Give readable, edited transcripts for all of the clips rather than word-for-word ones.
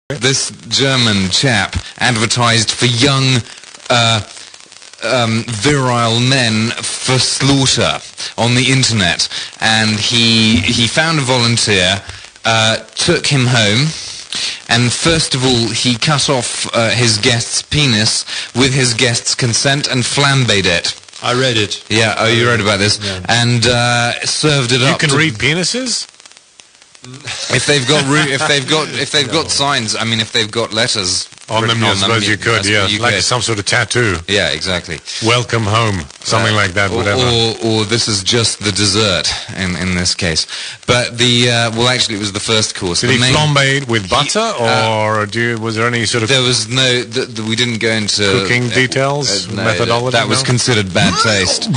This German chap advertised for young, virile men for slaughter on the internet, and he found a volunteer, took him home, and first of all he cut off his guest's penis with his guest's consent and flambéed it. I read it. Yeah, oh, you read about this. Yeah. And served it up. You can read penises? If they've got signs, I mean, if they've got letters on them, I suppose you could, yeah, like some sort of tattoo. Yeah, exactly. Welcome home, something like that, whatever. Or this is just the dessert in this case. But well, actually, it was the first course. Did he flambe with butter, or was there any sort of? There was no. We didn't go into cooking details, methodology. That was considered bad taste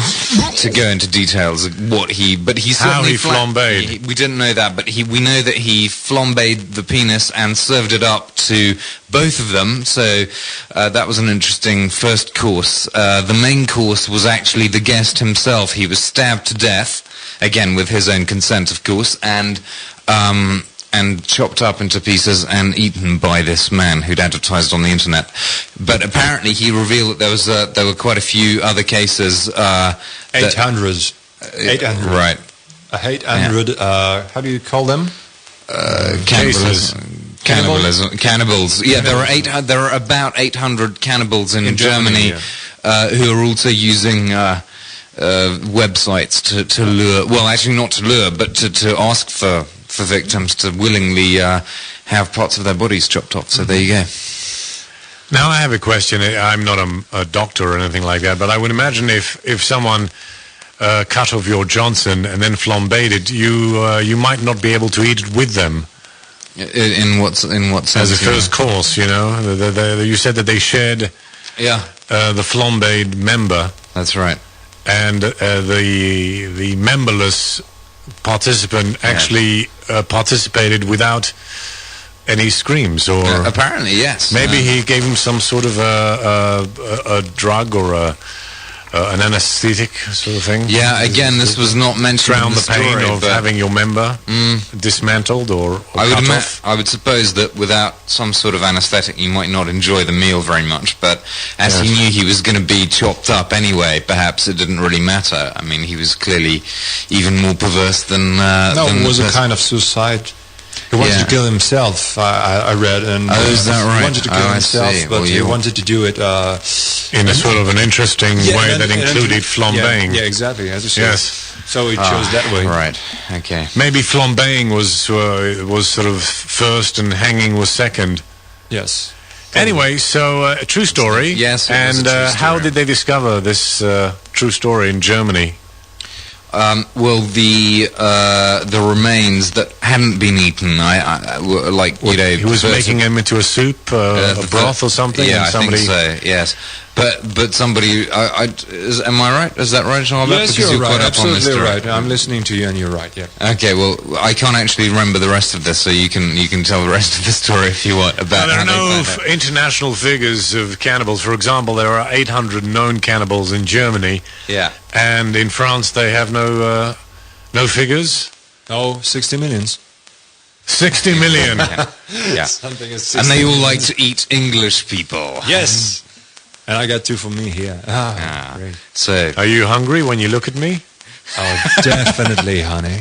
to go into details of what he. But he certainly flambéed. We didn't know that, but we know that he flambéed the penis and served it up to both of them. So that was an interesting first course. The main course was actually the guest himself. He was stabbed to death, again with his own consent, of course, and chopped up into pieces and eaten by this man who'd advertised on the internet. But apparently he revealed that there were quite a few other cases. 800. 800. Right. 800. Yeah. How do you call them? Cannibals. Yeah, there are about 800 cannibals in Germany, who are also using websites to lure. Well, actually, not to lure, but to ask for victims to willingly have parts of their bodies chopped off. So there you go. Now I have a question. I'm not a doctor or anything like that, but I would imagine if someone cut off your Johnson and then flambéed it, you might not be able to eat it with them. In what sense? As a first course, you know, you said that they shared the flambéed member. That's right. And the memberless participant actually participated without any screams, or apparently yes. Maybe he gave him some sort of a drug or an anesthetic sort of thing. Yeah, again, this was not mentioned in the story. Drown the pain of having your member dismantled or cut off. I would suppose that without some sort of anesthetic, you might not enjoy the meal very much. But as he knew he was going to be chopped up anyway, perhaps it didn't really matter. I mean, he was clearly even more perverse than. It was a kind of suicide. He wanted to kill himself, I read, and is that right? He wanted to kill himself, but he wanted to do it in a sort of an interesting way that included flambéing. Yeah, exactly, as you said. Yes. So he chose that way. Right. Okay. Maybe flambéing was sort of first and hanging was second. Yes. Anyway, so a true story. Yes. And how did they discover this true story in Germany? Well, the remains that hadn't been eaten, he was making them into a soup, a broth or something. Yeah, I think so. Yes, but somebody, am I right? Is that right, Jean? Yes, because you're right. Absolutely right. I'm listening to you, and you're right. Yeah. Okay. Well, I can't actually remember the rest of this, so you can tell the rest of the story if you want about. There are no international figures of cannibals. For example, there are 800 known cannibals in Germany. Yeah. And in France, they have no figures. Oh, 60 millions. 60 million. Yeah. And they all like to eat English people. Yes. And I got 2 for me here. Great. So, are you hungry when you look at me? Oh, definitely, honey.